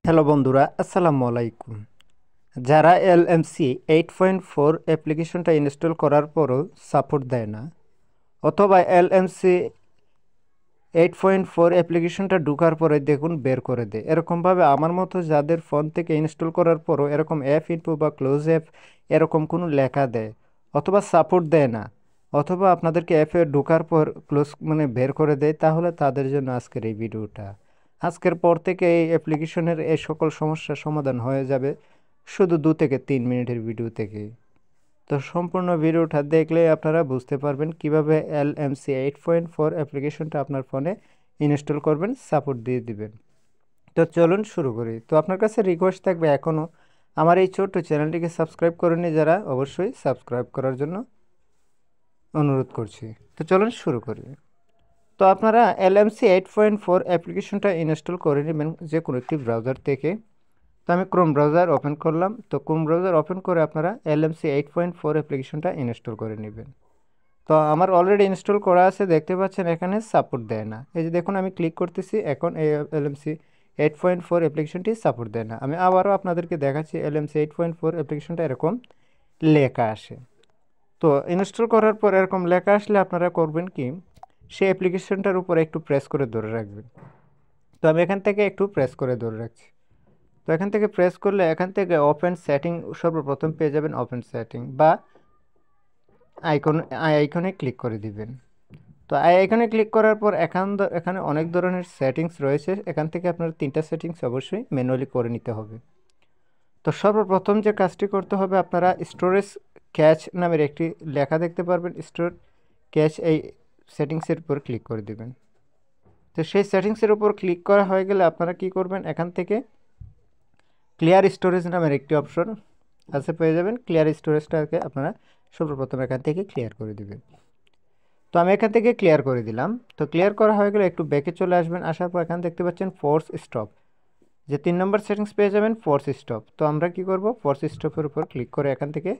Hello বন্ধুরা, আসসালামু আলাইকুম। যারা LMC 8.4 অ্যাপ্লিকেশনটা ইনস্টল করার পরও সাপোর্ট দেয় না, অথবা LMC 8.4 অ্যাপ্লিকেশনটা ঢোকার পরে দেখুন বের করে দেয়, এরকমভাবে আমার মতো যাদের ফোন থেকে ইনস্টল করার পরও এরকম অ্যাপ ইনফো বা ক্লোজ অ্যাপ এরকম কোনো লেখা দেয় অথবা সাপোর্ট দেয় না, অথবা আপনাদেরকে অ্যাপে ঢোকার পর ক্লোজ বের করে দেয়, তাহলে তাদের জন্য আজকের এই ভিডিওটা। আজকের পর থেকে এই অ্যাপ্লিকেশনের এই সকল সমস্যার সমাধান হয়ে যাবে শুধু 2 থেকে 3 মিনিটের ভিডিও থেকে। তো সম্পূর্ণ ভিডিওটা দেখলে আপনারা বুঝতে পারবেন কিভাবে LMC 8.4 অ্যাপ্লিকেশনটা আপনার ফোনে ইনস্টল করবেন, সাপোর্ট দিয়ে দিবেন। তো চলুন শুরু করি। তো আপনার কাছে রিকোয়েস্ট থাকবে, এখনও আমার এই ছোট্ট চ্যানেলটিকে সাবস্ক্রাইব করেনি যারা, অবশ্যই সাবস্ক্রাইব করার জন্য অনুরোধ করছি। তো চলুন শুরু করি। তো আপনারা LMC 8.4 অ্যাপ্লিকেশনটা ইনস্টল করে নেবেন যে কোনো একটি ব্রাউজার থেকে। তো আমি ক্রোম ব্রাউজার ওপেন করলাম। তো ক্রোম ব্রাউজার ওপেন করে আপনারা LMC 8.4 অ্যাপ্লিকেশনটা ইনস্টল করে নেবেন। তো আমার অলরেডি ইনস্টল করা আছে, দেখতে পাচ্ছেন এখানে সাপোর্ট দেয় না। এই যে দেখুন, আমি ক্লিক করতেছি, এখন এই LMC 8.4 অ্যাপ্লিকেশনটি সাপোর্ট দেয় না। আমি আবারও আপনাদেরকে দেখাচ্ছি, LMC 8.4 অ্যাপ্লিকেশনটা এরকম লেখা আসে। তো ইনস্টল করার পর এরকম লেখা আসলে আপনারা করবেন কি, সেই অ্যাপ্লিকেশনটার উপর একটু প্রেস করে ধরে রাখবেন। তো আমি এখান থেকে একটু প্রেস করে ধরে রাখছি। তো এখান থেকে প্রেস করলে এখান থেকে ওপেন সেটিং সর্বপ্রথম পেয়ে যাবেন। ওপেন সেটিং বা আইকনে ক্লিক করে দিবেন। তো আইকনে ক্লিক করার পর এখানে অনেক ধরনের সেটিংস রয়েছে। এখান থেকে আপনার 3টা সেটিংস অবশ্যই ম্যানুয়ালি করে নিতে হবে। তো সর্বপ্রথম যে কাজটি করতে হবে, আপনারা স্টোরেজ ক্যাচ নামের একটি লেখা দেখতে পারবেন, স্টোর ক্যাচ, এই সেটিংসের উপর ক্লিক করে দিবেন। তো সেই সেটিংসের উপর ক্লিক করা হয়ে গেলে আপনারা কি করবেন, এখান থেকে ক্লিয়ার স্টোরেজ নামের একটি অপশন আছে, পেয়ে যাবেন। ক্লিয়ার স্টোরেজটাকে আপনারা সর্বপ্রথম এখান থেকে ক্লিয়ার করে দিবেন। তো আমি এখান থেকে ক্লিয়ার করে দিলাম। তো ক্লিয়ার করা হয়ে গেলে একটু ব্যাকে চলে আসবেন। আসার পর এখানে দেখতে পাচ্ছেন ফোর্স স্টপ, যে 3 নম্বর সেটিংস পেয়ে যাবেন, ফোর্স স্টপ। তো আমরা কি করব, ফোর্স স্টপের উপর ক্লিক করে এখান থেকে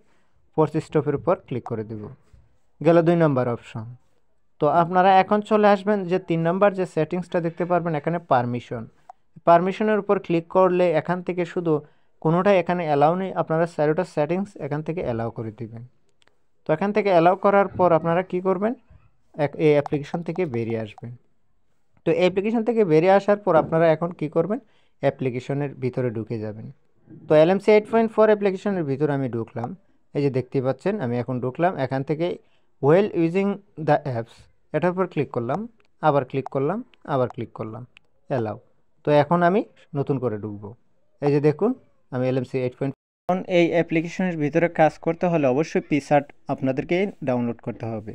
ফোর্স স্টপের উপর ক্লিক করে দেব। গেল 2 নম্বর অপশন। তো আপনারা এখন চলে আসবেন যে 3 নম্বর যে সেটিংসটা দেখতে পারবেন এখানে পারমিশনের উপর ক্লিক করলে এখান থেকে শুধু কোনোটাই এখানে অ্যালাউ নেই, আপনারা 4টা সেটিংস এখান থেকে অ্যালাউ করে দিবেন। তো এখান থেকে অ্যালাউ করার পর আপনারা কি করবেন, এই অ্যাপ্লিকেশন থেকে বেরিয়ে আসবেন। তো অ্যাপ্লিকেশন থেকে বেরিয়ে আসার পর আপনারা এখন কি করবেন, অ্যাপ্লিকেশনের ভিতরে ঢুকে যাবেন। তো LMC 8.4 অ্যাপ্লিকেশনের ভিতরে আমি ঢুকলাম। এই যে দেখতে পাচ্ছেন আমি এখন ঢুকলাম। এখান থেকে ওয়েল ইউজিং দ্য অ্যাপস, এটার উপর ক্লিক করলাম, আবার ক্লিক করলাম, আবার ক্লিক করলাম, অ্যালাউ। তো এখন আমি নতুন করে ঢুকবো। এই যে দেখুন, আমি LMC 8. এখন এই অ্যাপ্লিকেশনের ভিতরে কাজ করতে হলে অবশ্যই পিসার্ট আপনাদেরকে ডাউনলোড করতে হবে।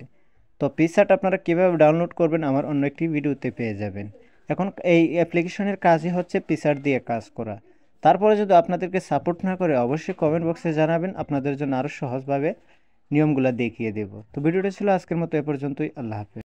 তো পিসার্ট আপনারা কীভাবে ডাউনলোড করবেন আমার অন্য একটি ভিডিওতে পেয়ে যাবেন। এখন এই অ্যাপ্লিকেশনের কাজই হচ্ছে পিসার্ট দিয়ে কাজ করা। তারপরে যদি আপনাদেরকে সাপোর্ট না করে অবশ্যই কমেন্ট বক্সে জানাবেন, আপনাদের জন্য আরও সহজভাবে নিয়মগুলো দেখিয়ে দেব। তো ভিডিওটা ছিল আজকের মতো এ পর্যন্তই। আল্লাহ হাফেজ।